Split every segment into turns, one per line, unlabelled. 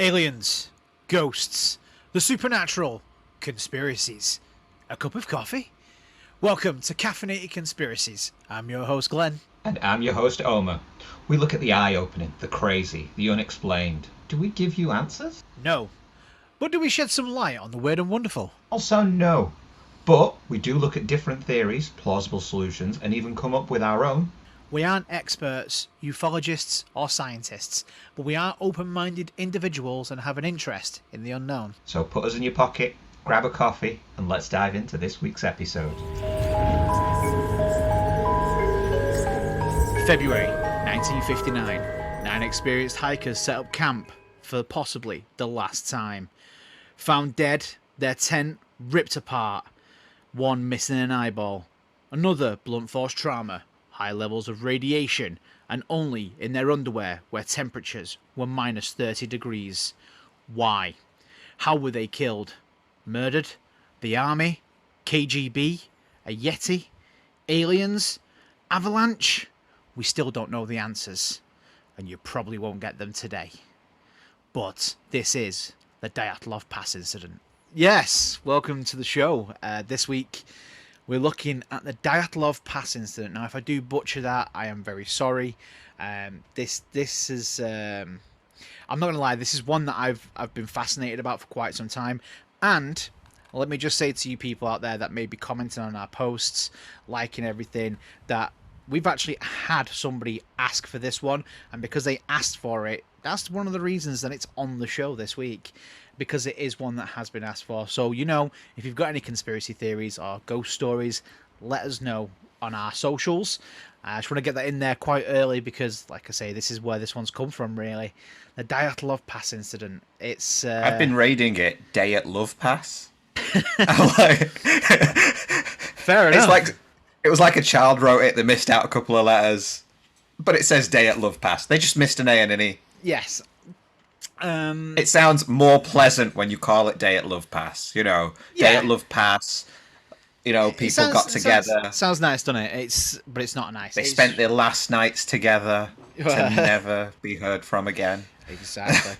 Aliens, ghosts, the supernatural, conspiracies. A cup of coffee? Welcome to Caffeinated Conspiracies. I'm your host, Glenn.
And I'm your host, Omer. We look at the eye-opening, the crazy, the unexplained. Do we give you answers?
No. But do we shed some light on the weird and wonderful?
Also, no. But we do look at different theories, plausible solutions, and even come up with our own.
We aren't experts, ufologists, or scientists, but we are open-minded individuals and have an interest in the unknown.
So put us in your pocket, grab a coffee, and let's dive into this week's episode.
February 1959. 9 experienced hikers set up camp for possibly the last time. Found dead, their tent ripped apart, one missing an eyeball, another blunt force trauma, high levels of radiation, and only in their underwear where temperatures were minus 30 degrees. Why? How were they killed? Murdered? The army? KGB? A Yeti? Aliens? Avalanche? We still don't know the answers, and you probably won't get them today. But this is the Dyatlov Pass Incident. Yes, welcome to the show. This week we're looking at the Dyatlov Pass Incident. Now, if I do butcher that, I am very sorry. This is I'm not gonna lie. This is one that I've been fascinated about for quite some time. And let me just say to you people out there that may be commenting on our posts, liking everything, that we've actually had somebody ask for this one, and because they asked for it, that's one of the reasons that it's on the show this week, because it is one that has been asked for. So, you know, if you've got any conspiracy theories or ghost stories, let us know on our socials. I just want to get that in there quite early because, like I say, this is where this one's come from, really. The Dyatlov Pass Incident. It's
I've been raiding it Dyatlov Pass. Like,
fair enough.
It was like a child wrote it. They missed out a couple of letters, but it says Dyatlov Pass. They just missed an A and an E.
Yes.
It sounds more pleasant when you call it Dyatlov Pass. You know,
Yeah.
Dyatlov Pass. You know, people got together.
Sounds nice, doesn't it? But it's not nice.
They spent their last nights together to never be heard from again.
Exactly.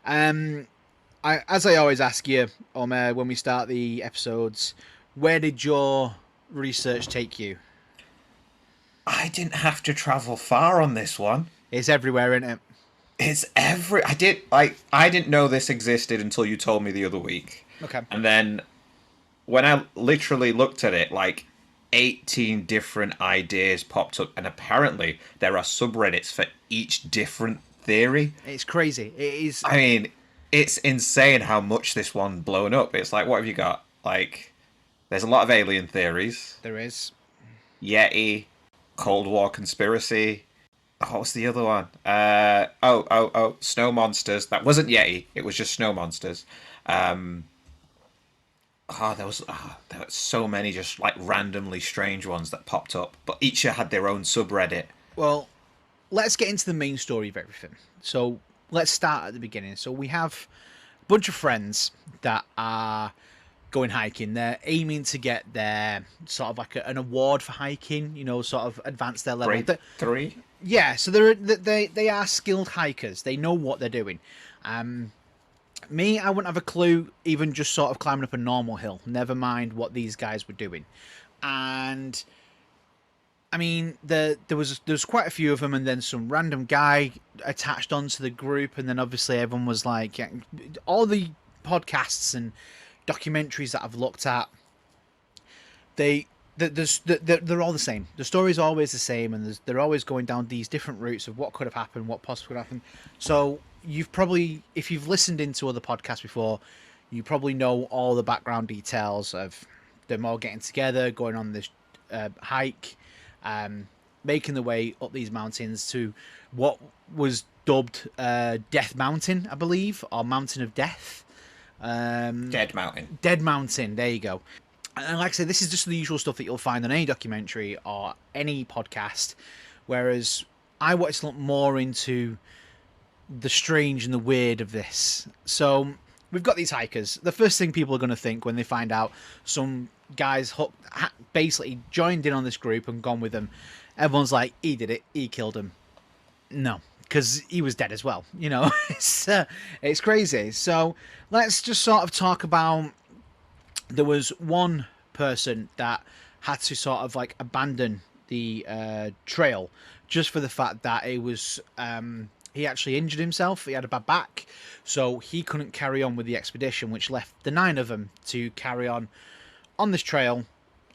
As I always ask you, Omer, when we start the episodes, where did your research take you?
I didn't have to travel far on this one.
It's everywhere, isn't it?
It's I didn't know this existed until you told me the other week.
Okay.
And then when I literally looked at it, like 18 different ideas popped up, and apparently there are subreddits for each different theory.
It's crazy. It is.
I mean, it's insane how much this one blown up. It's like, what have you got? Like, there's a lot of alien theories.
There is.
Yeti, Cold War conspiracy. Oh, what's the other one? Snow monsters. That wasn't Yeti. It was just snow monsters. There was so many just like randomly strange ones that popped up, but each had their own subreddit.
Well, let's get into the main story of everything. So let's start at the beginning. So we have a bunch of friends that are going hiking. They're aiming to get their sort of like an award for hiking, you know, sort of advance their level.
Grade 3?
Yeah, so they are skilled hikers. They know what they're doing. Me, I wouldn't have a clue, even just sort of climbing up a normal hill. Never mind what these guys were doing. And I mean, there's quite a few of them, and then some random guy attached onto the group, and then obviously everyone was like, yeah, all the podcasts and documentaries that I've looked at, they're all the same. The story's always the same, and they're always going down these different routes of what could have happened, what possibly could have happened. So you've probably, if you've listened into other podcasts before, you probably know all the background details of them all getting together, going on this hike, making the way up these mountains to what was dubbed Death Mountain, I believe, or Mountain of Death.
Dead Mountain.
Dead Mountain, there you go. And like I said, this is just the usual stuff that you'll find on any documentary or any podcast, whereas I wanted to look more into the strange and the weird of this. So we've got these hikers. The first thing people are going to think when they find out some guys basically joined in on this group and gone with them, everyone's like, he did it, he killed him. No, because he was dead as well. You know, it's crazy. So let's just sort of talk about. There was one person that had to sort of like abandon the trail just for the fact that it was he actually injured himself. He had a bad back, so he couldn't carry on with the expedition, which left the 9 of them to carry on this trail,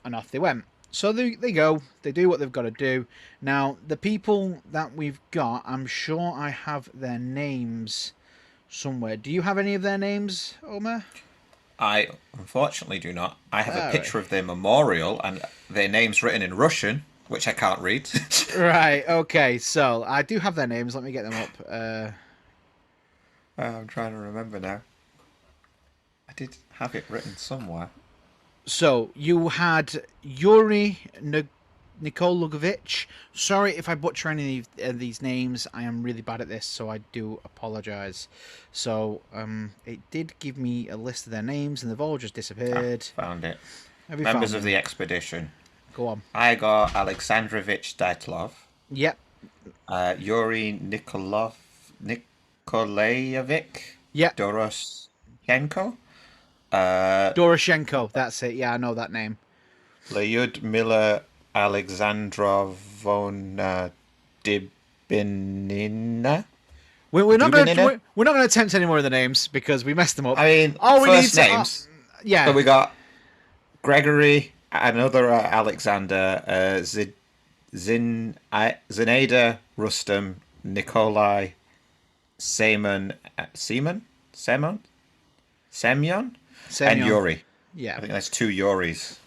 and off they went. So they go, they do what they've got to do. Now, the people that we've got, I'm sure I have their names somewhere. Do you have any of their names, Omer?
I unfortunately do not. I have a picture of their memorial and their names written in Russian, which I can't read.
Right, okay, so I do have their names. Let me get them up.
I'm trying to remember now. I did have it written somewhere.
So you had Yuri Nikolaevich. Sorry if I butcher any of these names. I am really bad at this, so I do apologise. So it did give me a list of their names, and they've all just disappeared.
Found it.
Have you
Members
found
of the expedition.
Go on.
Igor Alexandrovich Dyatlov.
Yep.
Yuri Nikolaevich.
Yep.
Doroshenko.
Doroshenko. That's it. Yeah, I know that name.
Lyudmila Alexandrovna Dibinina.
We're not going to attempt any more of the names because we messed them up.
I mean,
all we
first
need to,
names.
Yeah.
So we got Gregory, another Alexander, Zinaida Rustem, Nikolai, Semyon, and Yuri.
Yeah.
I think there's 2 Yuris.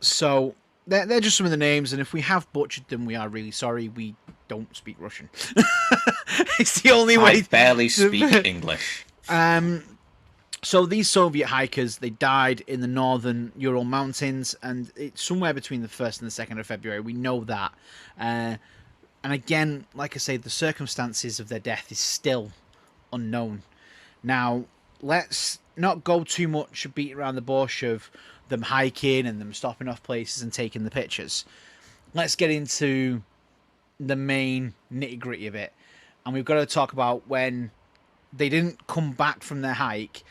So they're just some of the names, and if we have butchered them, we are really sorry. We don't speak Russian. It's the only way.
I barely speak English.
So these Soviet hikers, they died in the northern Ural Mountains, and it's somewhere between the 1st and the 2nd of February. We know that. And again, like I say, the circumstances of their death is still unknown. Now, let's not go too much beat around the bush of them hiking and them stopping off places and taking the pictures. Let's get into the main nitty-gritty of it. And we've got to talk about when they didn't come back from their hike,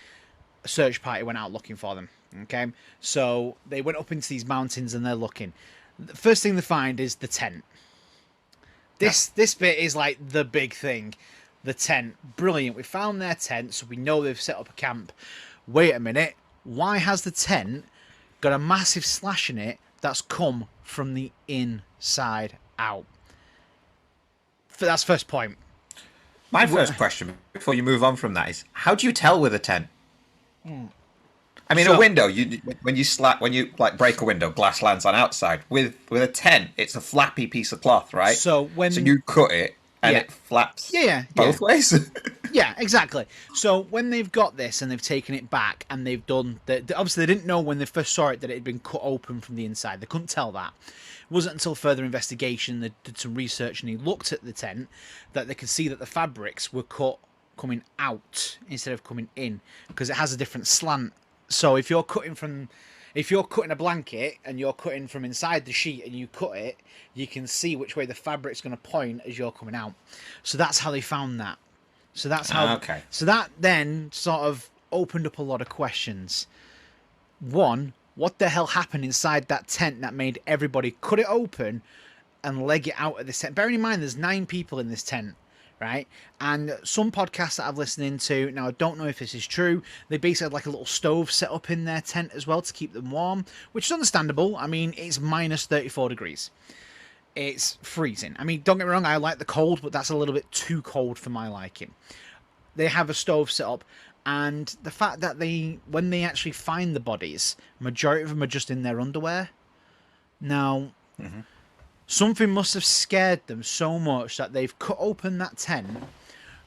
a search party went out looking for them. Okay? So they went up into these mountains and they're looking. The first thing they find is the tent. This bit is like the big thing. The tent. Brilliant. We found their tent, so we know they've set up a camp. Wait a minute. Why has the tent got a massive slash in it that's come from the inside out? That's first point.
My first question, before you move on from that, is how do you tell with a tent? I mean, a window. When you break a window, glass lands on outside. With a tent, it's a flappy piece of cloth, right?
So you
cut it and it flaps. Both ways.
Yeah, exactly. So when they've got this and they've taken it back and they've done obviously they didn't know when they first saw it that it had been cut open from the inside. They couldn't tell that. It wasn't until further investigation, they did some research and he looked at the tent, that they could see that the fabrics were cut coming out instead of coming in, because it has a different slant. So if you're cutting a blanket and you're cutting from inside the sheet and you cut it, you can see which way the fabric's going to point as you're coming out. So that's how they found that. So that's how.
Okay.
So that then sort of opened up a lot of questions. One, what the hell happened inside that tent that made everybody cut it open and leg it out of this tent? Bearing in mind, there's 9 people in this tent, right? And some podcasts that I've listened to, now I don't know if this is true, they basically had like a little stove set up in their tent as well to keep them warm, which is understandable. I mean, it's minus 34 degrees. It's freezing. I mean, don't get me wrong, I like the cold, but that's a little bit too cold for my liking. They have a stove set up, and the fact that when they actually find the bodies, majority of them are just in their underwear. Now, something must have scared them so much that they've cut open that tent,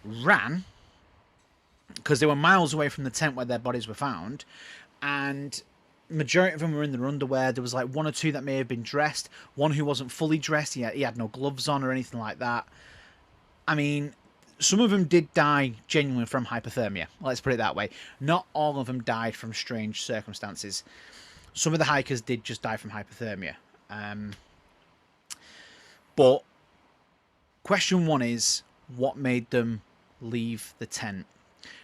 ran, because they were miles away from the tent where their bodies were found, and majority of them were in their underwear. There was like 1 or 2 that may have been dressed. One who wasn't fully dressed. He had no gloves on or anything like that. I mean, some of them did die genuinely from hypothermia. Let's put it that way. Not all of them died from strange circumstances. Some of the hikers did just die from hypothermia. But question one is, what made them leave the tent?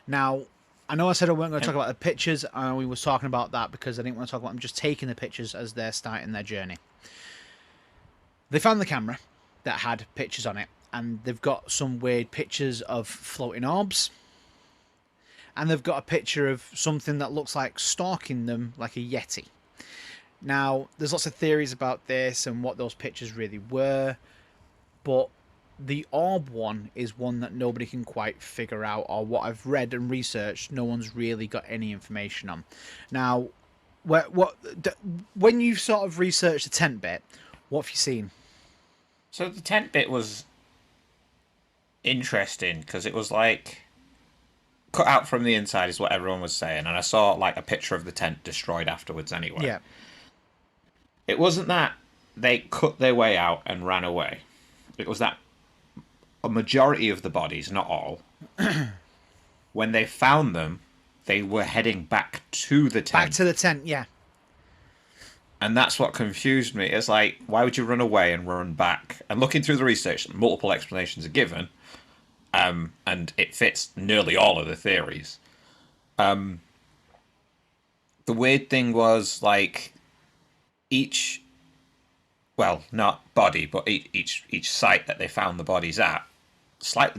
Now, I know I said I weren't going to talk about the pictures, and we were talking about that because I didn't want to talk about them just taking the pictures as they're starting their journey. They found the camera that had pictures on it, and they've got some weird pictures of floating orbs, and they've got a picture of something that looks like stalking them, like a Yeti. Now, there's lots of theories about this and what those pictures really were, but the orb one is one that nobody can quite figure out, or what I've read and researched, no one's really got any information on. Now, when you've sort of researched the tent bit, what have you seen?
So the tent bit was interesting because it was like cut out from the inside is what everyone was saying, and I saw like a picture of the tent destroyed afterwards anyway.
Yeah.
It wasn't that they cut their way out and ran away. It was that a majority of the bodies, not all, when they found them, they were heading back to the tent.
Back to the tent, yeah.
And that's what confused me. It's like, why would you run away and run back? And looking through the research, multiple explanations are given, and it fits nearly all of the theories. The weird thing was, like, each, well, not body, but each site that they found the bodies at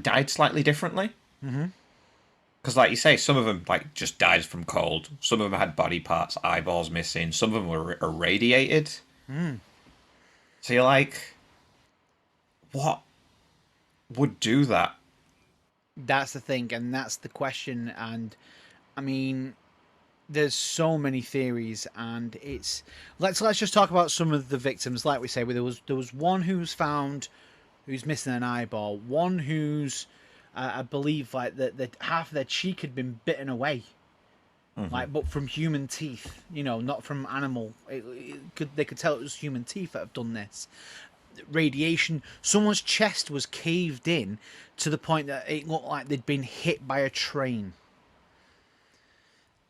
died slightly differently.
Mm-hmm.
Because, like you say, some of them like just died from cold. Some of them had body parts, eyeballs missing. Some of them were irradiated.
Mm.
So you're like, what would do that?
That's the thing, and that's the question. And I mean, there's so many theories, and it's let's just talk about some of the victims. Like we say, there was one who's found who's missing an eyeball. One who's I believe like that half of their cheek had been bitten away, like but from human teeth. You know, not from animal. They could tell it was human teeth that have done this. Radiation. Someone's chest was caved in to the point that it looked like they'd been hit by a train.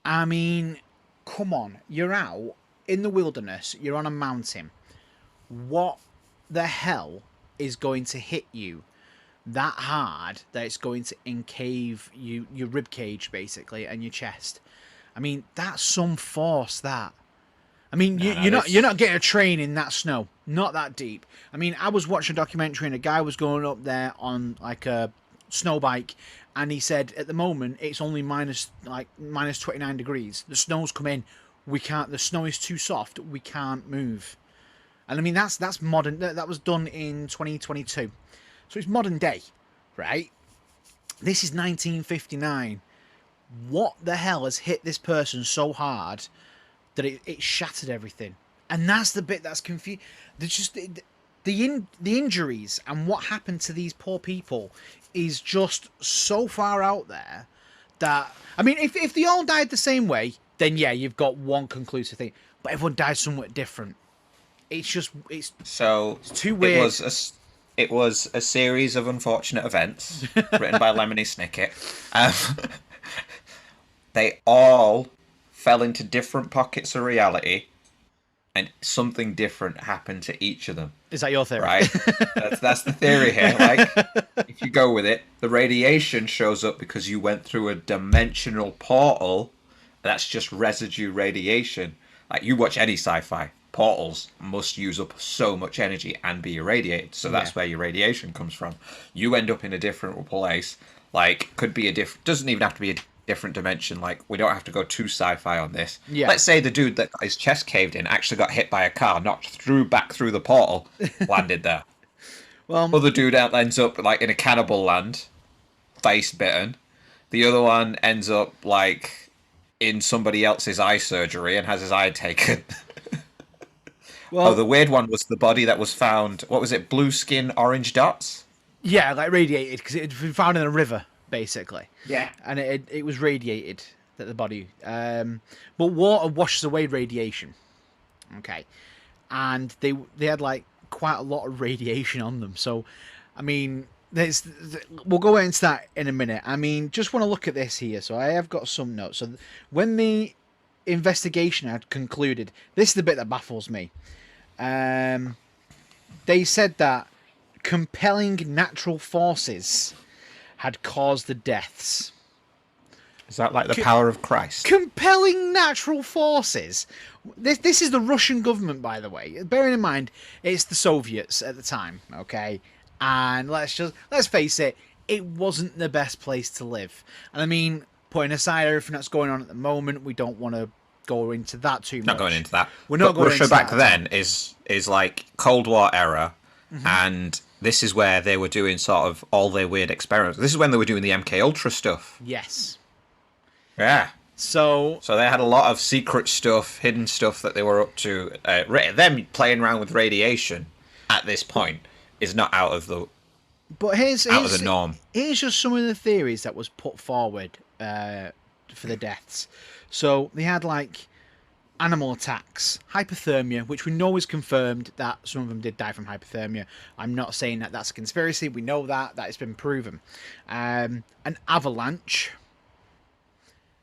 I mean, come on, you're out in the wilderness, you're on a mountain. What the hell is going to hit you that hard that it's going to encave your rib cage, basically, and your chest? I mean, that's some force, that. I mean, you're not getting a train in that snow, not that deep. I mean, I was watching a documentary and a guy was going up there on like a snow bike, and he said at the moment it's only minus 29 degrees. The snow's come in, we can't. The snow is too soft, we can't move. And I mean that's modern. That was done in 2022, so it's modern day, right? This is 1959. What the hell has hit this person so hard that it shattered everything? And that's the bit that's confused. There's just the injuries and what happened to these poor people is just so far out there that, I mean, if they all died the same way, then yeah, you've got one conclusive thing. But everyone died somewhat different. It's too weird.
It was a series of unfortunate events written by Lemony Snicket. They all fell into different pockets of reality, and something different happened to each of them.
Is that your theory?
Right. That's the theory here. Like, if you go with it, the radiation shows up because you went through a dimensional portal. That's just residue radiation. Like, you watch any sci-fi, portals must use up so much energy and be irradiated. So that's where your radiation comes from. You end up in a different place. Like, could be doesn't even have to be a different dimension. Like, we don't have to go too sci-fi on this.
Yeah.
Let's say the dude that got his chest caved in actually got hit by a car, knocked back through the portal, landed there.
Well,
other dude ends up like in a cannibal land, face bitten. The other one ends up like in somebody else's eye surgery and has his eye taken. Well, the weird one was the body that was found. What was it? Blue skin, orange dots.
Yeah, like radiated because it had been found in a river, basically.
Yeah,
and it was radiated, that the body. But water washes away radiation. Okay, and they had like quite a lot of radiation on them. So, I mean, we'll go into that in a minute. I mean, just want to look at this here. So I have got some notes. So when the investigation had concluded, this is the bit that baffles me. They said that compelling natural forces had caused the deaths.
Is that like the power of Christ?
Compelling natural forces. This is the Russian government, by the way. Bearing in mind, it's the Soviets at the time, okay? And let's face it, it wasn't the best place to live. And I mean, putting aside everything that's going on at the moment, we don't want to go into that too much.
Not going into that.
We're not going
Russia
into
back
that
then is like Cold War era, and this is where they were doing sort of all their weird experiments. This is when they were doing the MK Ultra stuff.
Yes.
Yeah.
So
they had a lot of secret stuff, hidden stuff that they were up to. Them playing around with radiation at this point is not out of the the norm.
Here's just some of the theories that was put forward for the deaths. So they had like animal attacks, hypothermia, which we know is confirmed that some of them did die from hypothermia. I'm not saying that that's a conspiracy. We know that it's been proven. An avalanche.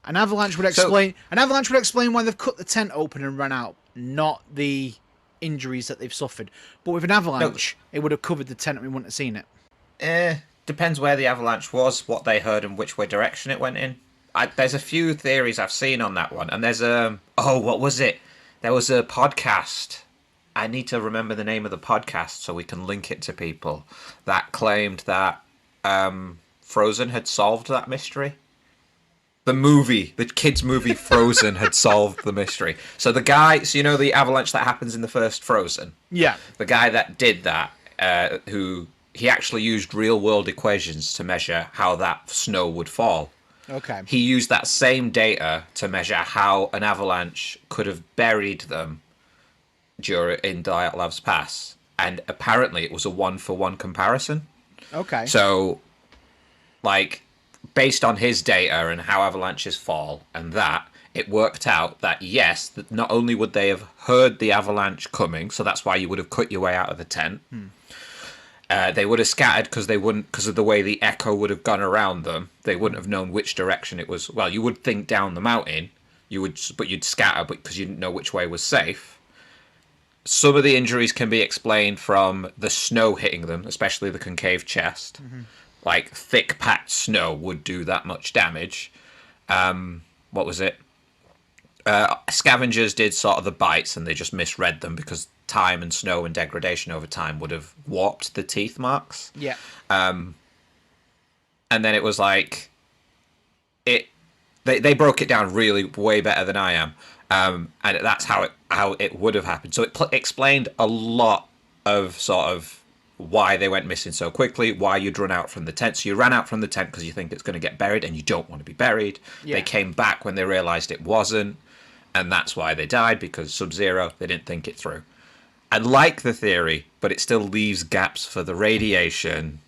An avalanche would explain. An avalanche would explain why they've cut the tent open and ran out, not the injuries that they've suffered. But with an avalanche, it would have covered the tent and we wouldn't have seen it.
Depends where the avalanche was, what they heard, and which way direction it went in. There's a few theories I've seen on that one, and there's what was it? There was a podcast. I need to remember the name of the podcast so we can link it to people that claimed that Frozen had solved that mystery. The kids' movie Frozen had solved the mystery. So the guy, the avalanche that happens in the first Frozen?
Yeah.
The guy that did that, he actually used real-world equations to measure how that snow would fall.
Okay.
He used that same data to measure how an avalanche could have buried them in Dyatlov's Pass. And apparently it was a 1-for-1 comparison.
Okay.
So, based on his data and how avalanches fall and that, it worked out that yes, that not only would they have heard the avalanche coming, so that's why you would have cut your way out of the tent. They would have scattered because of the way the echo would have gone around them. They wouldn't have known which direction it was. Well, you would think down the mountain, but you'd scatter because you didn't know which way was safe. Some of the injuries can be explained from the snow hitting them, especially the concave chest. Like thick packed snow would do that much damage. What was it? Scavengers did sort of the bites and they just misread them because time and snow and degradation over time would have warped the teeth marks.
Yeah.
And then it was like they broke it down really way better than I am. And that's how it would have happened. So it explained a lot of sort of why they went missing so quickly, why you'd run out from the tent. So you ran out from the tent because you think it's going to get buried and you don't want to be buried. Yeah. They came back when they realised it wasn't, and that's why they died, because Sub-Zero, they didn't think it through. I like the theory, but it still leaves gaps for the radiation.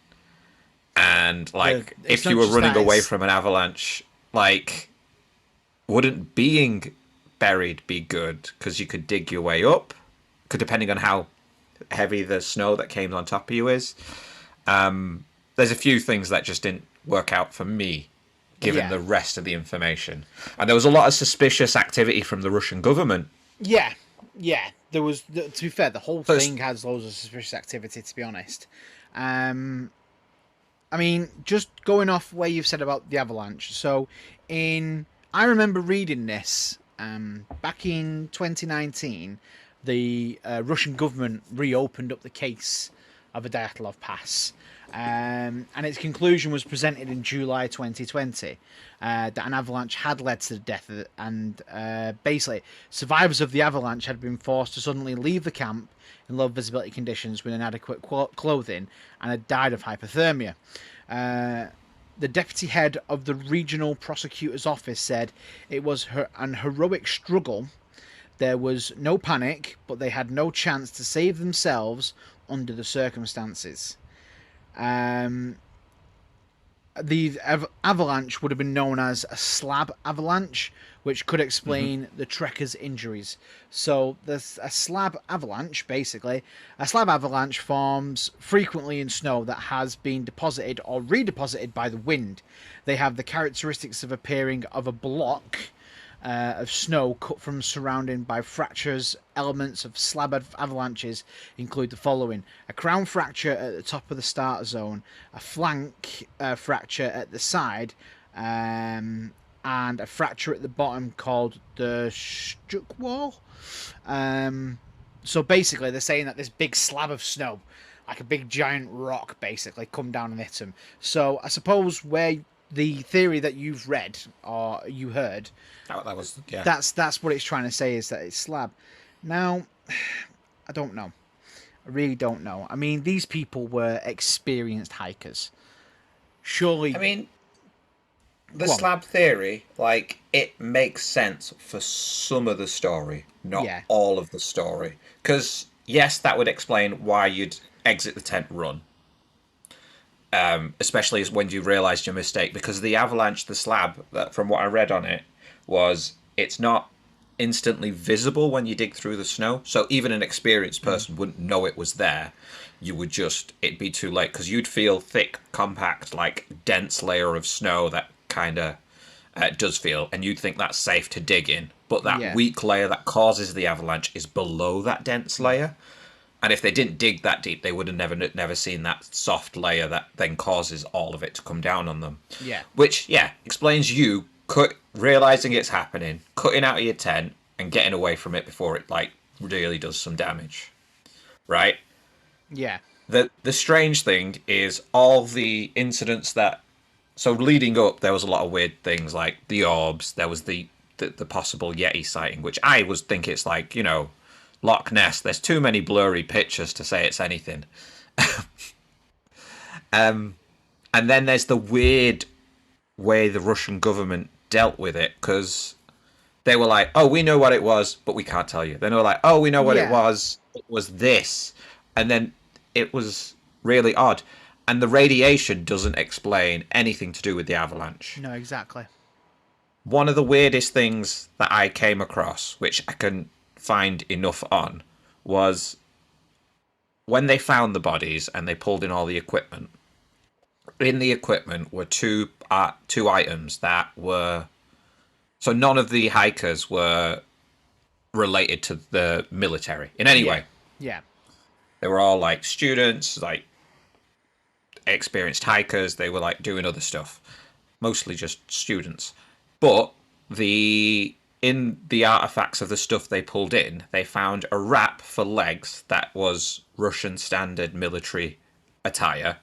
And, if you were running away from an avalanche, wouldn't being buried be good? Because you could dig your way up, depending on how heavy the snow that came on top of you is. There's a few things that just didn't work out for me, given the rest of the information. And there was a lot of suspicious activity from the Russian government.
Yeah. There was, to be fair, the whole thing has loads of suspicious activity, to be honest. I mean, just going off where you've said about the avalanche. So, I remember reading this back in 2019. The Russian government reopened up the case of the Dyatlov Pass, and its conclusion was presented in July 2020 that an avalanche had led to the death of and basically survivors of the avalanche had been forced to suddenly leave the camp in low visibility conditions with inadequate clothing and had died of hypothermia. The deputy head of the regional prosecutor's office said it was an heroic struggle. There was no panic, but they had no chance to save themselves under the circumstances. The avalanche would have been known as a slab avalanche, which could explain the trekkers' injuries. So there's a slab avalanche, basically. A slab avalanche forms frequently in snow that has been deposited or redeposited by the wind. They have the characteristics of appearing of a block of snow cut from surrounding by fractures. Elements of slab avalanches include the following: a crown fracture at the top of the starter zone, a flank fracture at the side, and a fracture at the bottom called the Stuck Wall. So basically, they're saying that this big slab of snow, like a big giant rock, basically come down and hit them. So I suppose where the theory that you've read or you heard,
That was, yeah.
that's what it's trying to say, is that it's slab. Now, I don't know. I really don't know. I mean, these people were experienced hikers. Surely,
I mean, the
Go on.
slab theory, like, it makes sense for some of the story, not
Yeah.
all of the story. Because, yes, that would explain why you'd exit the tent run. Especially when you realised your mistake. Because the avalanche, the slab, that from what I read on it, was it's not instantly visible when you dig through the snow. So even an experienced person wouldn't know it was there. You would just, it'd be too late. Because you'd feel thick, compact, like dense layer of snow that kind of does feel, and you'd think that's safe to dig in, but that weak layer that causes the avalanche is below that dense layer, and if they didn't dig that deep, they would have never seen that soft layer that then causes all of it to come down on them. Which explains you realizing it's happening, cutting out of your tent and getting away from it before it like really does some damage, right? The strange thing is all the incidents that, so leading up, there was a lot of weird things like the orbs. There was the possible Yeti sighting, which I was think it's like, you know, Loch Ness. There's too many blurry pictures to say it's anything. And then there's the weird way the Russian government dealt with it, because they were like, oh, we know what it was, but we can't tell you. Then they were like, oh, we know what it was this. And then it was really odd. And the radiation doesn't explain anything to do with the avalanche.
No, exactly.
One of the weirdest things that I came across, which I couldn't find enough on, was when they found the bodies and they pulled in all the equipment. In the equipment were two items that were... So none of the hikers were related to the military in any way.
Yeah.
They were all like students, like experienced hikers. They were like doing other stuff, mostly just students. But in the artifacts of the stuff they pulled in, they found a wrap for legs that was Russian standard military attire,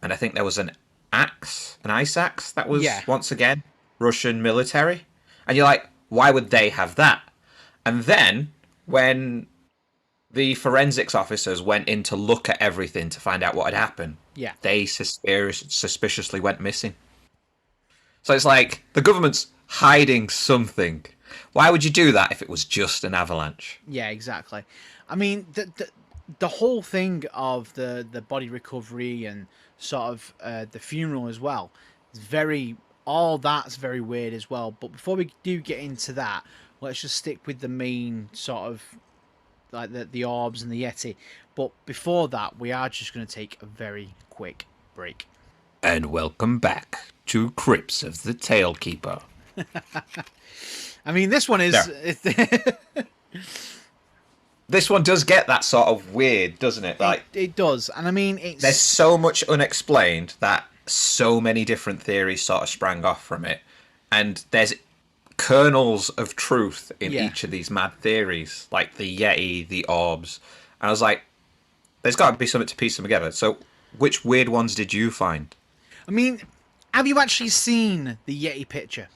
and I think there was an ice axe that was once again Russian military. And you're like, why would they have that? And then when the forensics officers went in to look at everything to find out what had happened, they suspiciously went missing. So it's like, the government's hiding something. Why would you do that if it was just an avalanche? Yeah,
exactly. I mean, the whole thing of the body recovery and sort of the funeral as well is all that's very weird as well. But before we do get into that, let's just stick with the main sort of like the orbs and the Yeti. But before that, we are just going to take a very quick break.
And welcome back to Crypts of the Tailkeeper.
I mean, this one is...
This one does get that sort of weird, doesn't it? Like
it does. And I mean,
there's so much unexplained that so many different theories sort of sprang off from it. And there's kernels of truth in each of these mad theories, like the Yeti, the orbs. And I was like, there's got to be something to piece them together. So which weird ones did you find?
I mean, have you actually seen the Yeti picture?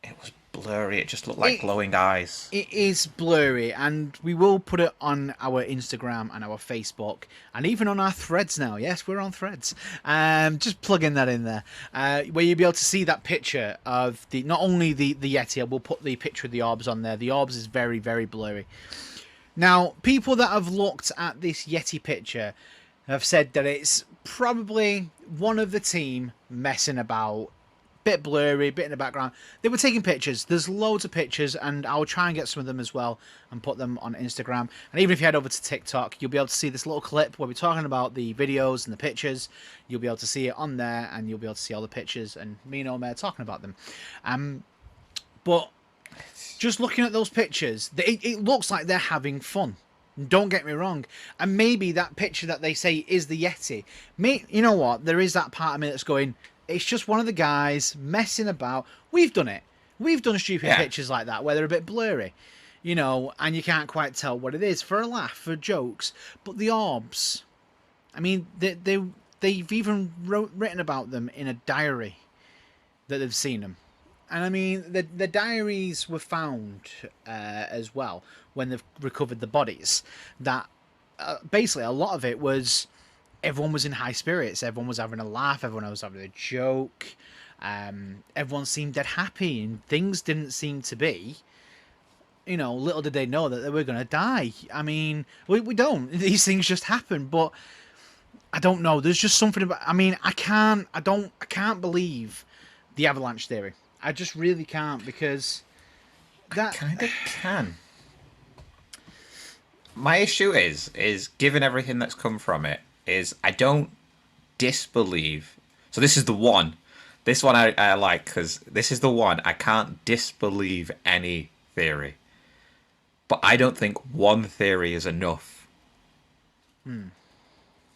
It was blurry. It just looked like glowing eyes.
It is blurry, and we will put it on our Instagram and our Facebook, and even on our threads now. Yes, we're on threads. Just plugging that in there, where you'll be able to see that picture of not only the Yeti. I will put the picture of the orbs on there. The orbs is very, very blurry. Now, people that have looked at this Yeti picture have said that it's probably one of the team messing about. Bit blurry, bit in the background. They were taking pictures. There's loads of pictures, and I'll try and get some of them as well and put them on Instagram. And even if you head over to TikTok, you'll be able to see this little clip where we're talking about the videos and the pictures. You'll be able to see it on there, and you'll be able to see all the pictures and me and Omer talking about them. But Just looking at those pictures, it looks like they're having fun. Don't get me wrong. And maybe that picture that they say is the Yeti. You know what? There is that part of me that's going, it's just one of the guys messing about. We've done it. We've done stupid pictures like that where they're a bit blurry, you know, and you can't quite tell what it is for a laugh, for jokes. But the orbs, I mean, they've even written about them in a diary that they've seen them. And I mean, the diaries were found as well when they've recovered the bodies. That basically a lot of it was everyone was in high spirits. Everyone was having a laugh. Everyone was having a joke. Everyone seemed dead happy, and things didn't seem to be. You know, little did they know that they were going to die. I mean, we don't. These things just happen. But I don't know. There's just something about. I mean, I can't believe the Avalanche theory. I just really can't, because that
I kind of can. My issue is given everything that's come from it, is I don't disbelieve. So this is the one. This one I like, because this is the one I can't disbelieve any theory. But I don't think one theory is enough.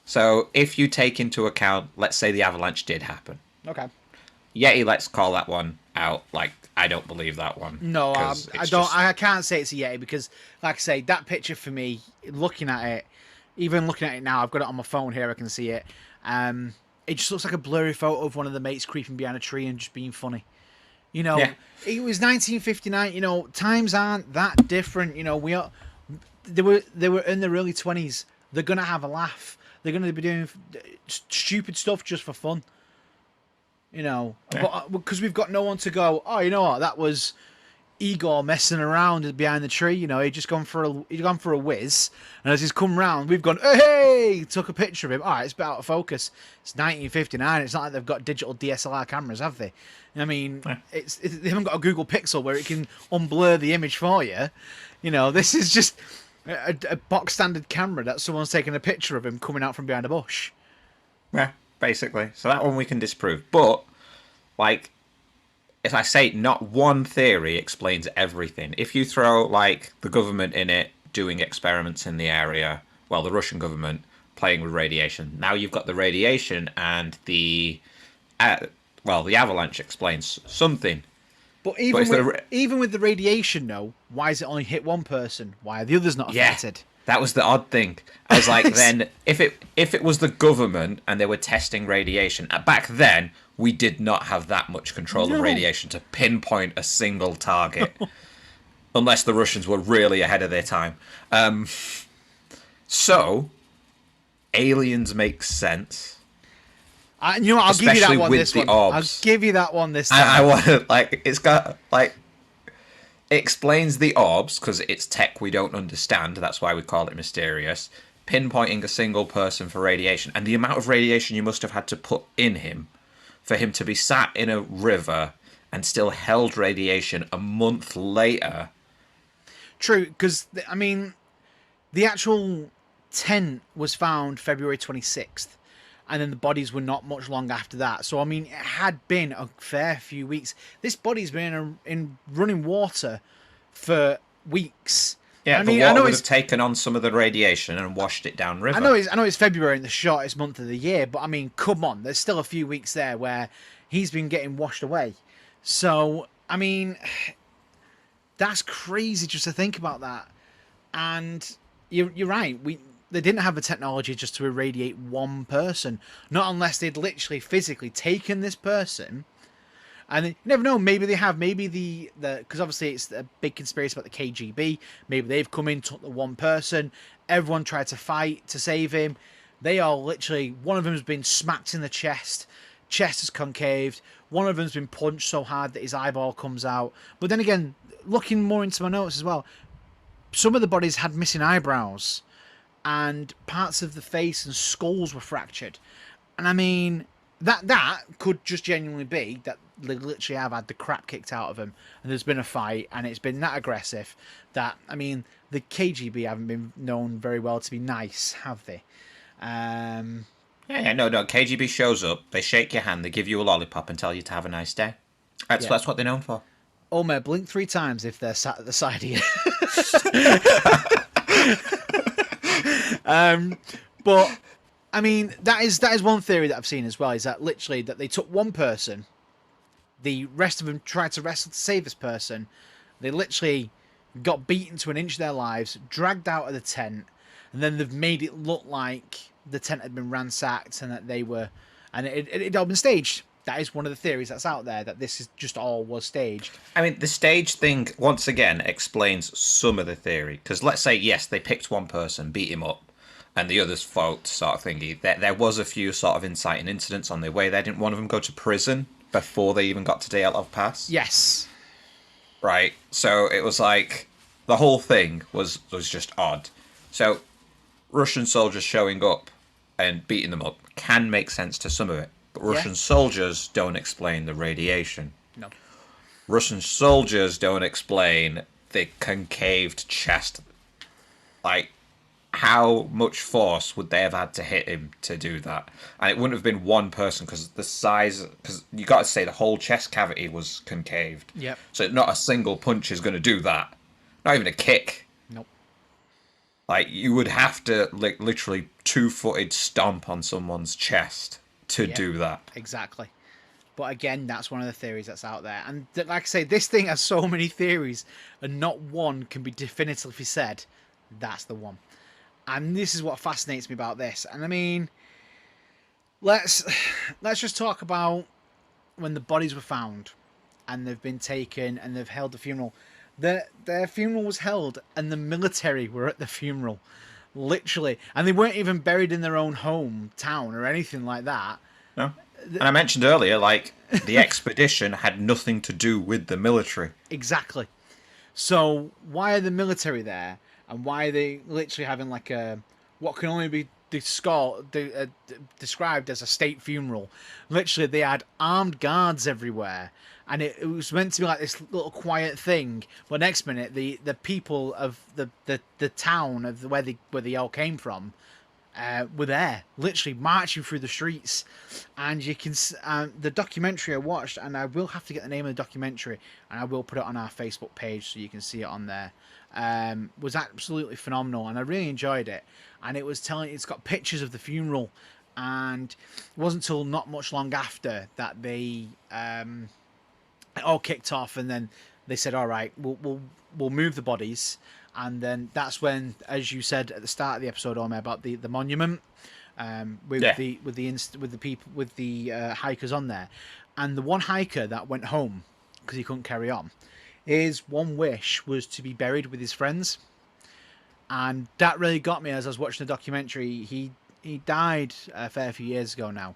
So if you take into account, let's say the avalanche did happen.
Okay.
Yeti, let's call that one out. Like, I don't believe that one.
No, I don't. I can't say it's a Yeti because, like I say, that picture for me, looking at it, even looking at it now, I've got it on my phone here. I can see it. It just looks like a blurry photo of one of the mates creeping behind a tree and just being funny. You know, It was 1959. You know, times aren't that different. You know, they were in their early 20s. They're gonna have a laugh. They're gonna be doing stupid stuff just for fun. You know, but because we've got no one to go, oh, you know what, that was Igor messing around behind the tree. You know, he'd gone for a whiz, and as he's come round, we've gone, hey, took a picture of him. All right, it's a bit out of focus. It's 1959. It's not like they've got digital DSLR cameras, have they? I mean, they haven't got a Google Pixel where it can unblur the image for you. You know, this is just a box standard camera that someone's taken a picture of him coming out from behind a bush.
Yeah. Basically. So that one we can disprove. But, like, if I say not one theory explains everything. If you throw, like, the government in it doing experiments in the area, well, the Russian government playing with radiation. Now you've got the radiation and the avalanche explains something.
But even with the radiation, though, why has it only hit one person? Why are the others not affected?
Yeah. That was the odd thing. I was like, then, if it was the government and they were testing radiation, back then, we did not have that much control of radiation to pinpoint a single target. Unless the Russians were really ahead of their time. So, aliens make sense.
You know what, I'll give you that one this one.
Orbs.
I'll give you that one this time.
I want, like, it's got, like... It explains the orbs, because it's tech we don't understand, that's why we call it mysterious, pinpointing a single person for radiation, and the amount of radiation you must have had to put in him for him to be sat in a river and still held radiation a month later.
True, because, I mean, the actual tent was found February 26th, and then the bodies were not much long after that. So, I mean, it had been a fair few weeks. This body's been in running water for weeks.
Yeah,
I mean,
the water would have taken on some of the radiation and washed it down river.
I know it's February and the shortest month of the year, but I mean, come on, there's still a few weeks there where he's been getting washed away. So, I mean, that's crazy just to think about that. And you're right, they didn't have the technology just to irradiate one person. Not unless they'd literally physically taken this person. And you never know, maybe they have. Maybe because obviously it's a big conspiracy about the KGB. Maybe they've come in, took the one person. Everyone tried to fight to save him. They all literally, one of them's been smacked in the chest. Chest is concaved. One of them's been punched so hard that his eyeball comes out. But then again, looking more into my notes as well, some of the bodies had missing eyebrows. And parts of the face and skulls were fractured. And I mean, that could just genuinely be that they literally have had the crap kicked out of them, and there's been a fight, and it's been that aggressive that, I mean, the KGB haven't been known very well to be nice, have they?
No. KGB shows up, they shake your hand, they give you a lollipop and tell you to have a nice day. That's what they're known for.
Omer, blink 3 times if they're sat at the side of you. But I mean, that is one theory that I've seen as well. Is that literally that they took one person, the rest of them tried to wrestle to save this person. They literally got beaten to an inch of their lives, dragged out of the tent, and then they've made it look like the tent had been ransacked and that they were, and it all been staged. That is one of the theories that's out there, that this is just all was staged.
I mean, the stage thing, once again, explains some of the theory. Because let's say, yes, they picked one person, beat him up, and the others fought, sort of thingy. There was a few sort of inciting incidents on their way there. Didn't one of them go to prison before they even got to Dyatlov Pass?
Yes.
Right. So it was like, the whole thing was just odd. So Russian soldiers showing up and beating them up can make sense to some of it. But Russian soldiers don't explain the radiation.
No.
Russian soldiers don't explain the concaved chest. Like, how much force would they have had to hit him to do that? And it wouldn't have been one person, because the size... Because you got to say the whole chest cavity was concaved.
Yep.
So not a single punch is going to do that. Not even a kick.
Nope.
Like, you would have to literally 2-footed stomp on someone's chest to do that.
Exactly. But again, that's one of the theories that's out there. And like I say, this thing has so many theories, and not one can be definitively said, that's the one. And this is what fascinates me about this. And I mean, let's just talk about when the bodies were found and they've been taken and they've held the funeral. Their funeral was held and the military were at the funeral. Literally. And they weren't even buried in their own hometown or anything like that.
No. And I mentioned earlier, like, the expedition had nothing to do with the military.
Exactly. So why are the military there? And why are they literally having like a what can only be described as a state funeral? Literally, they had armed guards everywhere. And it was meant to be like this little quiet thing, but next minute the people of the town of where they all came from were there, literally marching through the streets. And you can the documentary I watched, and I will have to get the name of the documentary, and I will put it on our Facebook page so you can see it on there. Was absolutely phenomenal, and I really enjoyed it. And it's got pictures of the funeral, and it wasn't until not much long after that they it all kicked off, and then they said, "All right, we'll move the bodies." And then that's when, as you said at the start of the episode, Omer, about the monument with the hikers on there, and the one hiker that went home because he couldn't carry on, his one wish was to be buried with his friends, and that really got me as I was watching the documentary. He died a fair few years ago now,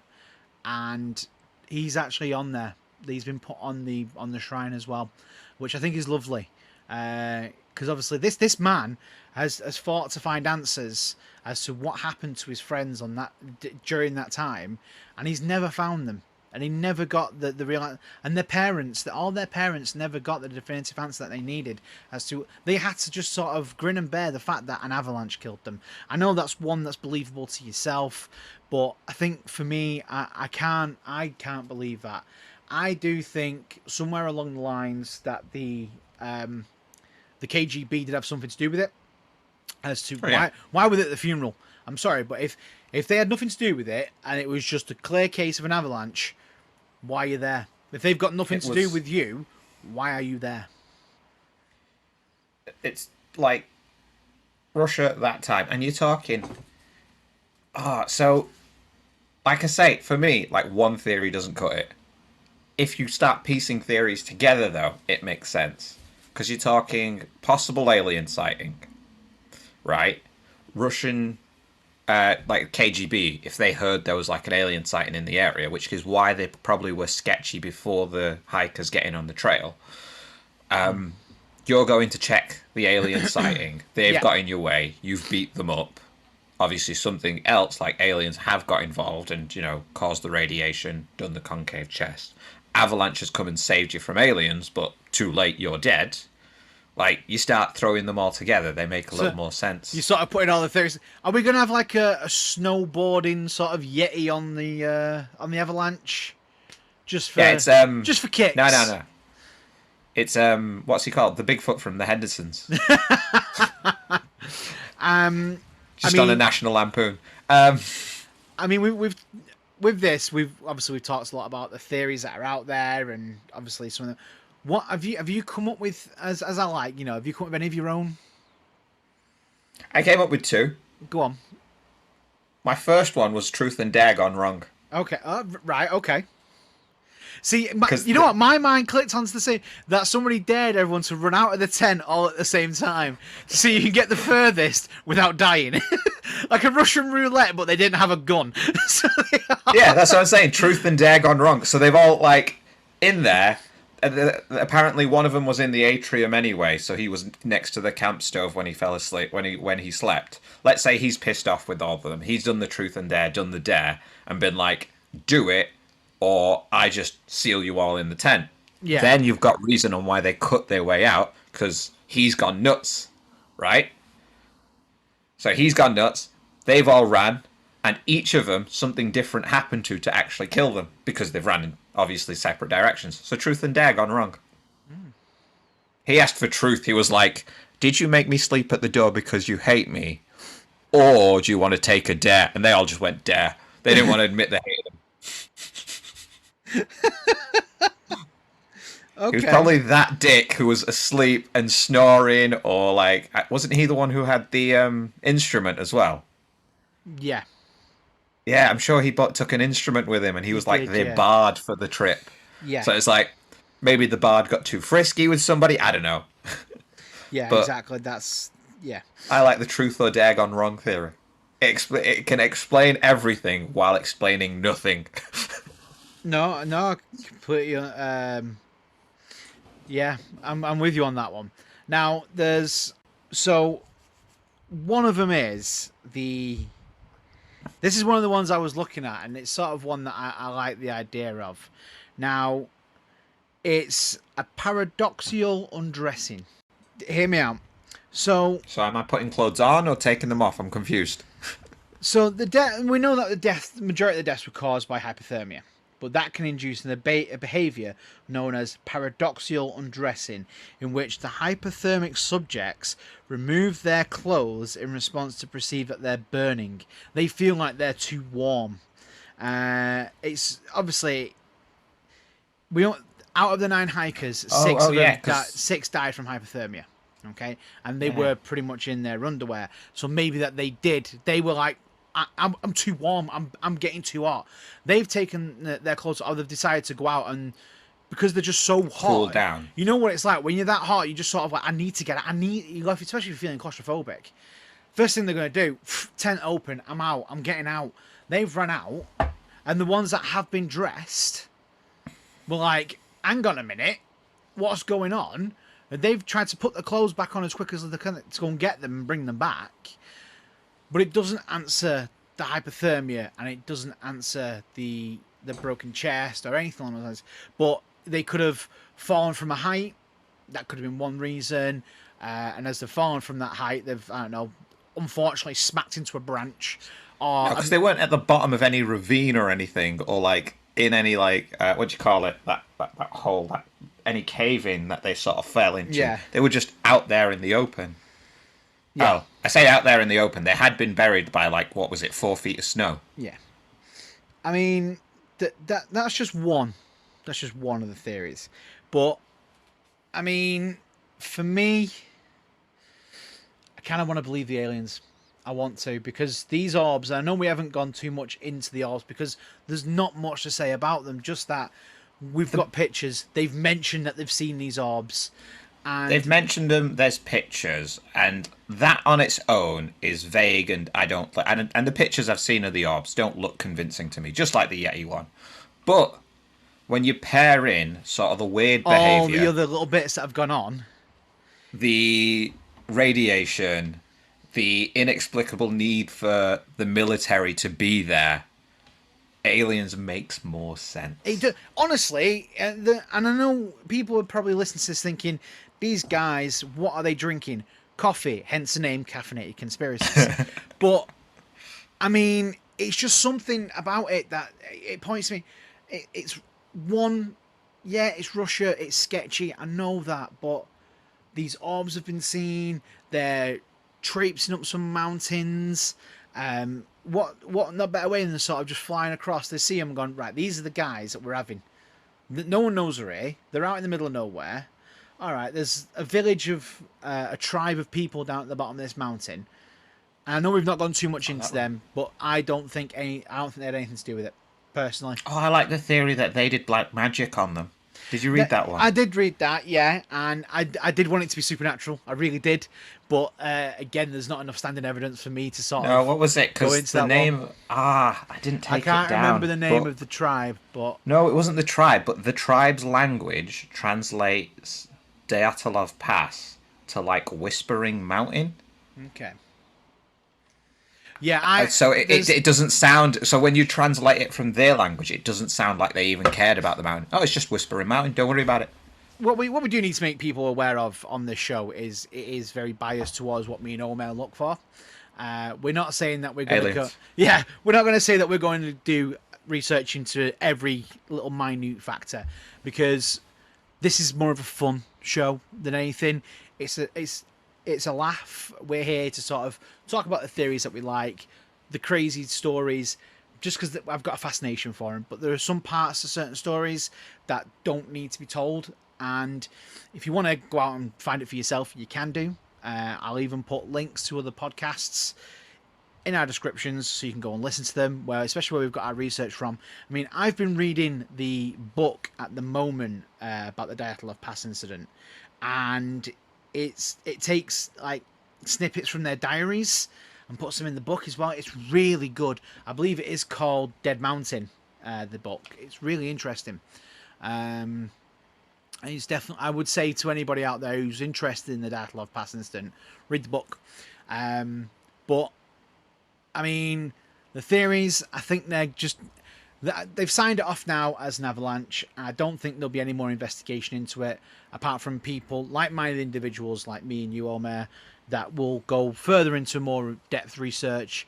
and he's actually on there. He's been put on the shrine as well, which I think is lovely, because obviously this man has fought to find answers as to what happened to his friends on that during that time, and he's never found them, and he never got the real, and all their parents never got the definitive answer that they needed as to. They had to just sort of grin and bear the fact that an avalanche killed them. I know that's one that's believable to yourself, but I think for me, I can't believe that. I do think somewhere along the lines that the KGB did have something to do with it, as to why were they at the funeral. I'm sorry, but if they had nothing to do with it and it was just a clear case of an avalanche, why are you there? If they've got nothing to do with you, why are you there?
It's like Russia at that time, and you're talking. So, like I say, for me, like, one theory doesn't cut it. If you start piecing theories together, though, it makes sense. Because you're talking possible alien sighting, right? Russian, like KGB, if they heard there was like an alien sighting in the area, which is why they probably were sketchy before the hikers getting on the trail, you're going to check the alien sighting. They've got in your way. You've beat them up. Obviously, something else like aliens have got involved and, caused the radiation, done the concave chest. Avalanche has come and saved you from aliens, but too late, you're dead. Like, you start throwing them all together, they make a little more sense.
You sort of putting all the theories. Are we going to have like a snowboarding sort of Yeti on the Avalanche? Just for kicks?
No.
It's what's he called? The Bigfoot from the Hendersons. Just on a National Lampoon.
I mean, we've with this, we've talked a lot about the theories that are out there, and obviously some of them. What have you come up with as I like? Have you come up with any of your own?
I came up with two.
Go on.
My first one was truth and dare gone wrong.
Okay. Right. Okay. See, you know what? My mind clicked onto the same that somebody dared everyone to run out of the tent all at the same time, so you can get the furthest without dying, like a Russian roulette, but they didn't have a gun.
Yeah, that's what I'm saying. Truth and dare gone wrong. So they've all like in there. Apparently, one of them was in the atrium anyway, so he was next to the camp stove when he fell asleep. When he slept. Let's say he's pissed off with all of them. He's done the truth and dare, done the dare, and been like, "Do it, or I just seal you all in the tent."
Yeah.
Then you've got reason on why they cut their way out, because he's gone nuts, right? So he's gone nuts. They've all ran, and each of them something different happened to actually kill them because they've ran in obviously separate directions. So truth and dare gone wrong. He asked for truth. He was like, "Did you make me sleep at the door because you hate me, or do you want to take a dare?" And they all just went dare. They didn't want to admit they hated him.
Okay.
He was probably that dick who was asleep and snoring, or like, wasn't he the one who had the instrument as well?
Yeah.
Yeah, I'm sure he took an instrument with him, and he was like the
yeah.
bard for the trip.
Yeah.
So it's like maybe the bard got too frisky with somebody. I don't know.
Yeah,
But
exactly. That's yeah.
I like the truth or dare gone wrong theory. It can explain everything while explaining nothing.
No, completely. Yeah, I'm with you on that one. Now, one of them is This is one of the ones I was looking at, and it's sort of one that I like the idea of. Now, it's a paradoxical undressing. Hear me out. So
am I putting clothes on or taking them off? I'm confused.
So we know that the majority of the deaths were caused by hypothermia, but that can induce a behaviour known as paradoxical undressing, in which the hypothermic subjects remove their clothes in response to perceive that they're burning. They feel like they're too warm. It's obviously out of the 9 hikers, 6 died from hypothermia. Okay, and they were pretty much in their underwear. So maybe that they were like, I'm too warm. I'm getting too hot. They've taken their clothes off. They've decided to go out, and because they're just so hot,
cool down.
You know what it's like when you're that hot. You just sort of like, I need to get out. Especially if you're feeling claustrophobic. First thing they're gonna do, tent open. I'm out. I'm getting out. They've run out, and the ones that have been dressed were like, hang on a minute, what's going on? And they've tried to put the clothes back on as quick as they can to go and get them and bring them back. But it doesn't answer the hypothermia, and it doesn't answer the broken chest or anything like that. But they could have fallen from a height. That could have been one reason. And as they've fallen from that height, they've, I don't know, unfortunately smacked into a branch. Or
Because they weren't at the bottom of any ravine or anything, or like in any like what do you call it? That hole, any cave-in that they sort of fell into.
Yeah.
They were just out there in the open.
Yeah.
Oh, I say out there in the open. They had been buried by like, what was it, 4 feet of snow?
Yeah. I mean, that's just one. That's just one of the theories. But, I mean, for me, I kind of want to believe the aliens. I want to, because these orbs, I know we haven't gone too much into the orbs because there's not much to say about them, just that we've got pictures. They've mentioned that they've seen these orbs. And
They've mentioned them, there's pictures, and that on its own is vague, and I don't... And the pictures I've seen of the orbs don't look convincing to me, just like the Yeti one. But when you pair in sort of the weird behaviour...
all the other little bits that have gone on...
The radiation, the inexplicable need for the military to be there, aliens makes more sense.
Honestly, and I know people would probably listen to this thinking, these guys, what are they drinking? Coffee, hence the name Caffeinated Conspiracies. But, I mean, it's just something about it that it points to me. It's one yeah, it's Russia, it's sketchy, I know that, but these orbs have been seen, they're traipsing up some mountains. What not better way than sort of just flying across? They see them going, right, these are the guys that we're having. No one knows they're here. They're out in the middle of nowhere. All right, there's a village of a tribe of people down at the bottom of this mountain. And I know we've not gone too much into them, but I don't think they had anything to do with it, personally.
Oh, I like the theory that they did black magic on them. Did you read that one?
I did read that, yeah, and I did want it to be supernatural. I really did, but again, there's not enough standing evidence for me to sort of.
No, what was it? Because the name.
One.
I didn't take it down.
I can't remember the name of the tribe, but
no, it wasn't the tribe. But the tribe's language translates Dyatlov Pass to like Whispering Mountain.
Okay. Yeah,
so it doesn't sound. So when you translate it from their language, it doesn't sound like they even cared about the mountain. Oh, it's just Whispering Mountain. Don't worry about it.
What we do need to make people aware of on this show is it is very biased towards what me and Omer look for. We're not saying that we're going to go. Yeah, we're not going to say that we're going to do research into every little minute factor, because this is more of a fun show than anything. It's a laugh. We're here to sort of talk about the theories that we like, the crazy stories, just because I've got a fascination for them. But there are some parts of certain stories that don't need to be told. And if you want to go out and find it for yourself, you can do. I'll even put links to other podcasts in our descriptions so you can go and listen to them, especially where we've got our research from. I mean, I've been reading the book at the moment about the Dyatlov Pass Incident, and it takes like snippets from their diaries and puts them in the book as well. It's really good. I believe it is called Dead Mountain, the book. It's really interesting. And it's definitely, I would say to anybody out there who's interested in the Dyatlov Pass Incident, read the book. But I mean, the theories, I think they've signed it off now as an avalanche. I don't think there'll be any more investigation into it, apart from people, like-minded individuals like me and you, Omer, that will go further into more depth research,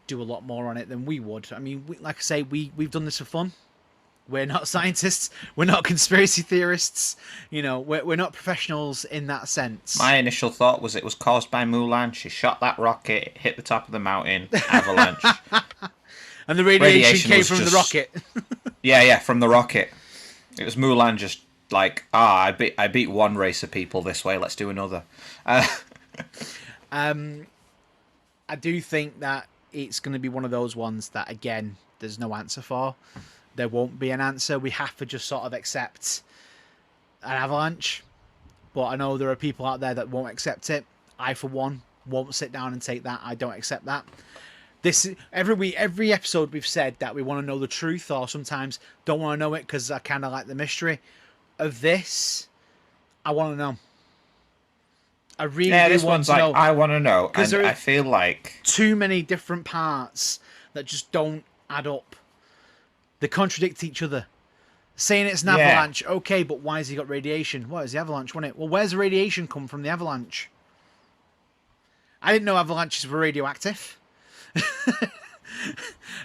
do a lot more on it than we would. I mean, like I say, we've done this for fun. We're not scientists. We're not conspiracy theorists. You know, we're not professionals in that sense.
My initial thought was it was caused by Mulan. She shot that rocket, it hit the top of the mountain, avalanche.
And the radiation came from the rocket.
yeah, from the rocket. It was Mulan just like, I beat one race of people this way, let's do another.
I do think that it's going to be one of those ones that, again, there's no answer for. There won't be an answer. We have to just sort of accept an avalanche. But I know there are people out there that won't accept it. I, for one, won't sit down and take that. I don't accept that. Every episode we've said that we want to know the truth, or sometimes don't want to know it because I kind of like the mystery of this. I want to know. I really
this
want
one's
to
like,
know.
I want to know, and
there are
I feel like
too many different parts that just don't add up. They contradict each other. Saying it's an avalanche, okay, but why has he got radiation? What is the avalanche, wasn't it? Well, where's the radiation come from the avalanche? I didn't know avalanches were radioactive. I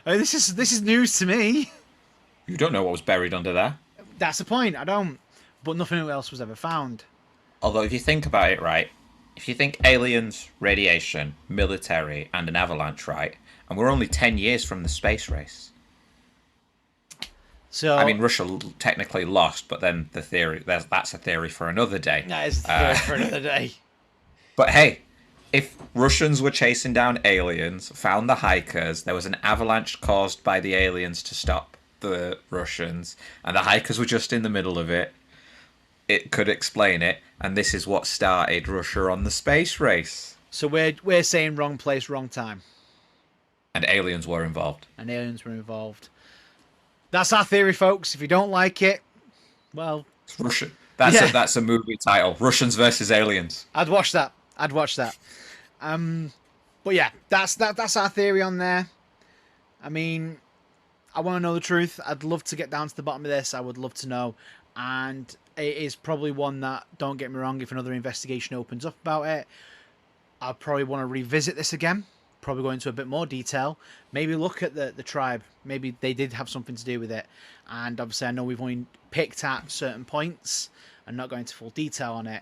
mean, this is news to me.
You don't know what was buried under there.
That's the point. I don't. But nothing else was ever found.
Although, if you think about it, right, if you think aliens, radiation, military, and an avalanche, right, and we're only 10 years from the space race.
So
I mean, Russia technically lost, but then the theory that's a theory for another day.
That is a theory for another day.
But hey, if Russians were chasing down aliens, found the hikers, there was an avalanche caused by the aliens to stop the Russians, and the hikers were just in the middle of it, it could explain it, and this is what started Russia on the space race.
So we're saying wrong place, wrong time.
And aliens were involved.
That's our theory, folks. If you don't like it, well,
it's Russian. That's a movie title. Russians versus aliens.
I'd watch that. But yeah, that's our theory on there. I mean, I want to know the truth. I'd love to get down to the bottom of this. I would love to know. And it is probably one that, don't get me wrong, if another investigation opens up about it, I'll probably want to revisit this again. probably go into a bit more detail. Maybe look at the tribe. Maybe they did have something to do with it. And obviously, I know we've only picked at certain points and not going into full detail on it.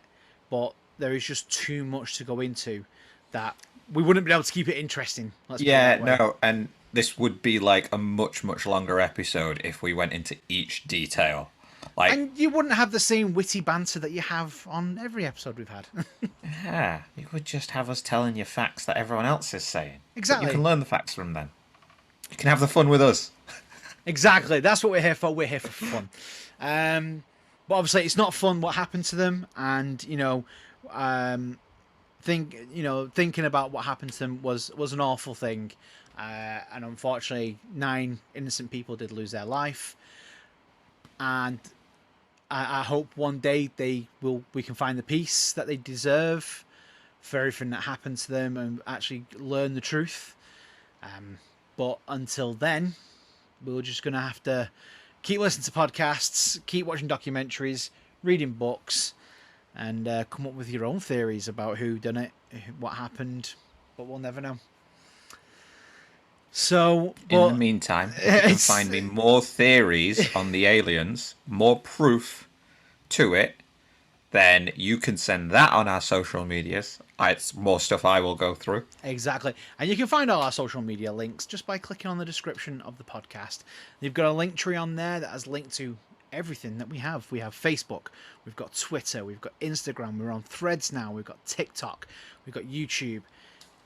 But there is just too much to go into that we wouldn't be able to keep it interesting. Let's put it that way.
No, and this would be like a much, much longer episode if we went into each detail. Like,
and you wouldn't have the same witty banter that you have on every episode we've had.
yeah, you would just have us telling you facts that everyone else is saying.
Exactly.
But you can learn the facts from them. You can have the fun with us.
Exactly. That's what we're here for. We're here for fun. But obviously, it's not fun what happened to them, and thinking about what happened to them was an awful thing, and unfortunately, 9 innocent people did lose their life, and I hope one day we can find the peace that they deserve for everything that happened to them and actually learn the truth. But until then, we're just going to have to keep listening to podcasts, keep watching documentaries, reading books, and come up with your own theories about who done it, what happened, but we'll never know. So,
in the meantime, if you can find me more theories on the aliens, more proof to it, then you can send that on our social medias. It's more stuff I will go through.
Exactly. And you can find all our social media links just by clicking on the description of the podcast. They've got a link tree on there that has linked to everything that we have. We have Facebook, we've got Twitter, we've got Instagram, we're on Threads now, we've got TikTok, we've got YouTube.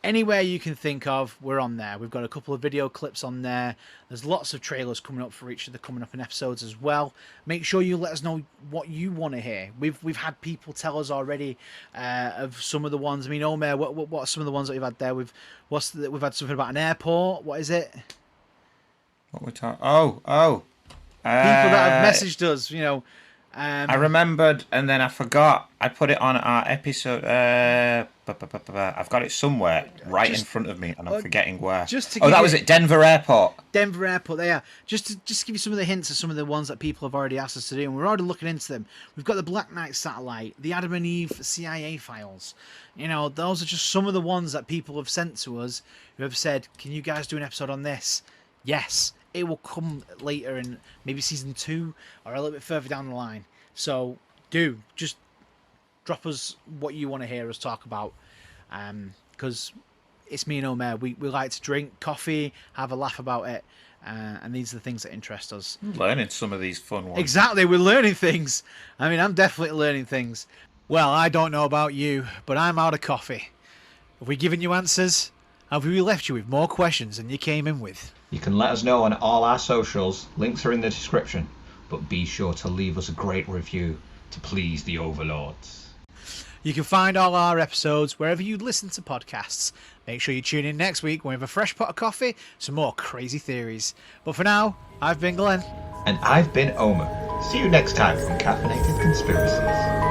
Anywhere you can think of, we're on there. We've got a couple of video clips on there. There's lots of trailers coming up for each of the coming up in episodes as well. Make sure you let us know what you want to hear. We've had people tell us already of some of the ones. I mean, Omer, what are some of the ones that we've had there? We've had something about an airport. What is it?
What we're talking?
People that have messaged us,
I remembered, and then I forgot. I put it on our episode. I've got it somewhere in front of me, and I'm forgetting where. That was it. Denver Airport.
Denver Airport. They are just to give you some of the hints of some of the ones that people have already asked us to do, and we're already looking into them. We've got the Black Knight satellite, the Adam and Eve CIA files. Those are just some of the ones that people have sent to us who have said, "Can you guys do an episode on this?" Yes. It will come later in maybe season 2 or a little bit further down the line. So just drop us what you want to hear us talk about. Because it's me and Omer. We like to drink coffee, have a laugh about it. And these are the things that interest us.
Learning some of these fun ones.
Exactly. We're learning things. I mean, I'm definitely learning things. Well, I don't know about you, but I'm out of coffee. Have we given you answers? Have we left you with more questions than you came in with?
You can let us know on all our socials. Links are in the description. But be sure to leave us a great review to please the overlords.
You can find all our episodes wherever you listen to podcasts. Make sure you tune in next week when we have a fresh pot of coffee, some more crazy theories. But for now, I've been Glenn.
And I've been Omer. See you next time on Caffeinated Conspiracies.